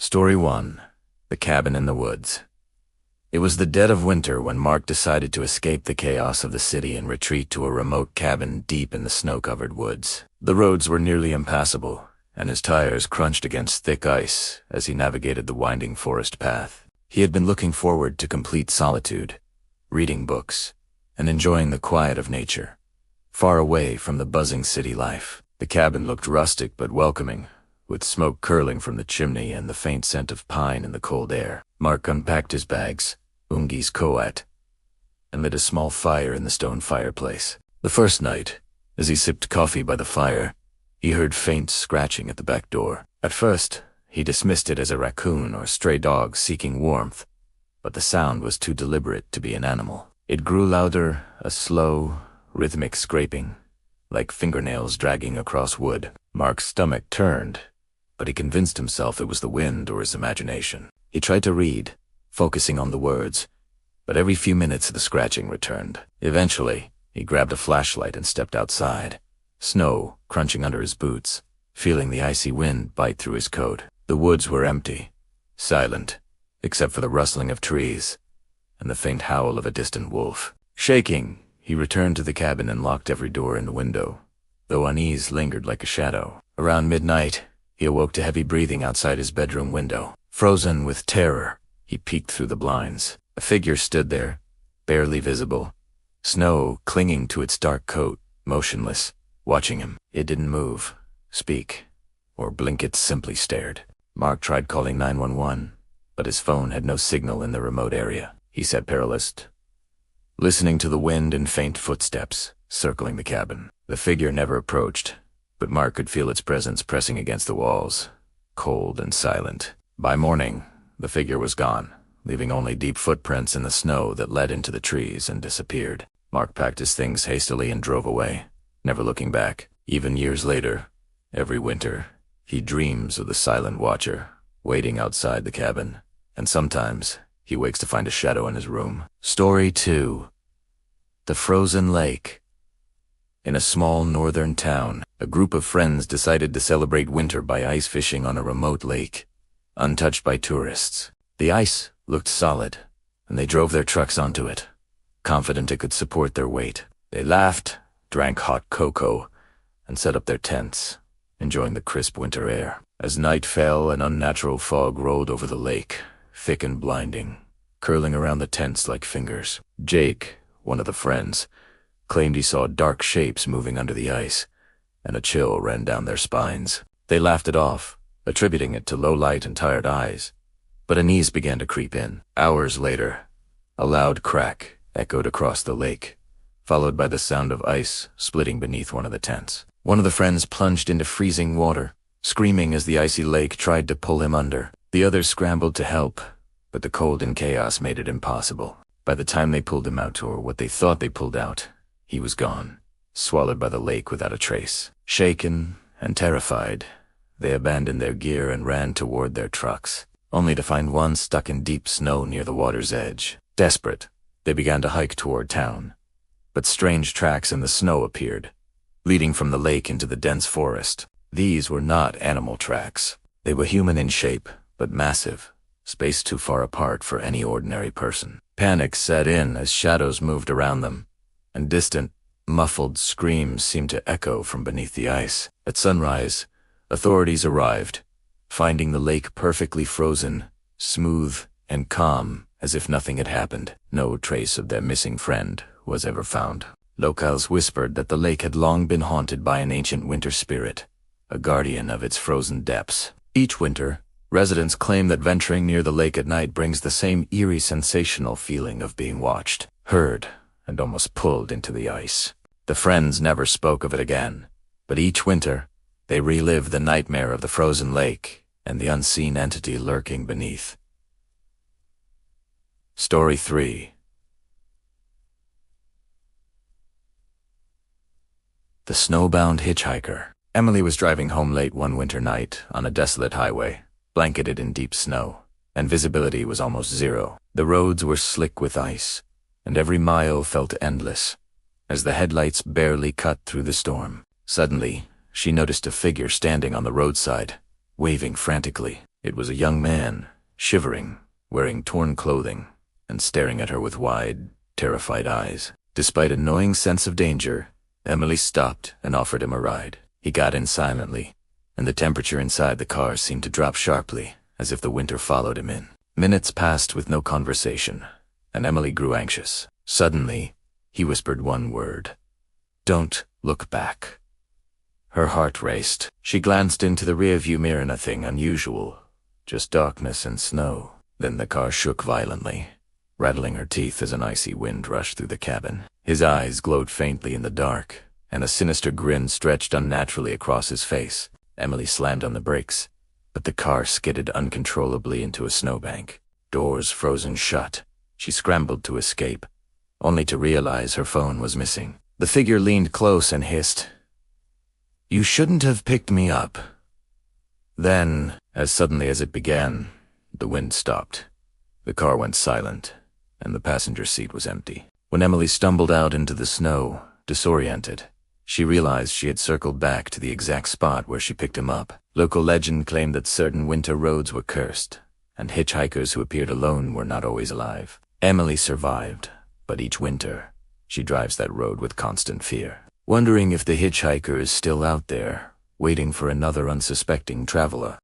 Story 1. The Cabin in the Woods. It was the dead of winter when Mark decided to escape the chaos of the city and retreat to a remote cabin deep in the snow-covered woods. The roads were nearly impassable, and his tires crunched against thick ice as he navigated the winding forest path. He had been looking forward to complete solitude, reading books, and enjoying the quiet of nature, far away from the buzzing city life. The cabin looked rustic but welcoming, with smoke curling from the chimney and the faint scent of pine in the cold air. Mark unpacked his bags, Ungi's coat, and lit a small fire in the stone fireplace. The first night, as he sipped coffee by the fire, he heard faint scratching at the back door. At first, he dismissed it as a raccoon or stray dog seeking warmth, but the sound was too deliberate to be an animal. It grew louder, a slow, rhythmic scraping, like fingernails dragging across wood. Mark's stomach turned, but he convinced himself it was the wind or his imagination. He tried to read, focusing on the words, but every few minutes the scratching returned. Eventually, he grabbed a flashlight and stepped outside, snow crunching under his boots, feeling the icy wind bite through his coat. The woods were empty, silent, except for the rustling of trees and the faint howl of a distant wolf. Shaking, he returned to the cabin and locked every door and window, though unease lingered like a shadow. Around midnight, he awoke to heavy breathing outside his bedroom window. Frozen with terror, he peeked through the blinds. A figure stood there, barely visible, snow clinging to its dark coat, motionless, watching him. It didn't move, speak, or blink. It simply stared. Mark tried calling 911, but his phone had no signal in the remote area. He sat paralyzed, listening to the wind and faint footsteps circling the cabin. The figure never approached, but Mark could feel its presence pressing against the walls, cold and silent. By morning, the figure was gone, leaving only deep footprints in the snow that led into the trees and disappeared. Mark packed his things hastily and drove away, never looking back. Even years later, every winter, he dreams of the silent watcher, waiting outside the cabin, and sometimes he wakes to find a shadow in his room. Story 2. The Frozen Lake. In a small northern town, a group of friends decided to celebrate winter by ice fishing on a remote lake, untouched by tourists. The ice looked solid, and they drove their trucks onto it, confident it could support their weight. They laughed, drank hot cocoa, and set up their tents, enjoying the crisp winter air. As night fell, an unnatural fog rolled over the lake, thick and blinding, curling around the tents like fingers. Jake, one of the friends, claimed he saw dark shapes moving under the ice, and a chill ran down their spines. They laughed it off, attributing it to low light and tired eyes, but unease began to creep in. Hours later, a loud crack echoed across the lake, followed by the sound of ice splitting beneath one of the tents. One of the friends plunged into freezing water, screaming as the icy lake tried to pull him under. The others scrambled to help, but the cold and chaos made it impossible. By the time they pulled him out, or what they thought they pulled out, he was gone, swallowed by the lake without a trace. Shaken and terrified, they abandoned their gear and ran toward their trucks, only to find one stuck in deep snow near the water's edge. Desperate, they began to hike toward town, but strange tracks in the snow appeared, leading from the lake into the dense forest. These were not animal tracks. They were human in shape, but massive, spaced too far apart for any ordinary person. Panic set in as shadows moved around them, and distant, muffled screams seemed to echo from beneath the ice. At sunrise, authorities arrived, finding the lake perfectly frozen, smooth, and calm, as if nothing had happened. No trace of their missing friend was ever found. Locals whispered that the lake had long been haunted by an ancient winter spirit, a guardian of its frozen depths. Each winter, residents claim that venturing near the lake at night brings the same eerie sensational feeling of being watched, heard, and almost pulled into the ice. The friends never spoke of it again, but each winter, they relived the nightmare of the frozen lake and the unseen entity lurking beneath. Story 3. The Snowbound Hitchhiker. Emily was driving home late one winter night on a desolate highway, blanketed in deep snow, and visibility was almost zero. The roads were slick with ice, and every mile felt endless, as the headlights barely cut through the storm. Suddenly, she noticed a figure standing on the roadside, waving frantically. It was a young man, shivering, wearing torn clothing, and staring at her with wide, terrified eyes. Despite a gnawing sense of danger, Emily stopped and offered him a ride. He got in silently, and the temperature inside the car seemed to drop sharply, as if the winter followed him in. Minutes passed with no conversation, and Emily grew anxious. Suddenly, he whispered one word. "Don't look back." Her heart raced. She glanced into the rearview mirror. Nothing unusual, just darkness and snow. Then the car shook violently, rattling her teeth as an icy wind rushed through the cabin. His eyes glowed faintly in the dark, and a sinister grin stretched unnaturally across his face. Emily slammed on the brakes, but the car skidded uncontrollably into a snowbank. Doors frozen shut. She scrambled to escape, only to realize her phone was missing. The figure leaned close and hissed, "You shouldn't have picked me up." Then, as suddenly as it began, the wind stopped. The car went silent, and the passenger seat was empty. When Emily stumbled out into the snow, disoriented, she realized she had circled back to the exact spot where she picked him up. Local legend claimed that certain winter roads were cursed, and hitchhikers who appeared alone were not always alive. Emily survived, but each winter, she drives that road with constant fear, wondering if the hitchhiker is still out there, waiting for another unsuspecting traveler.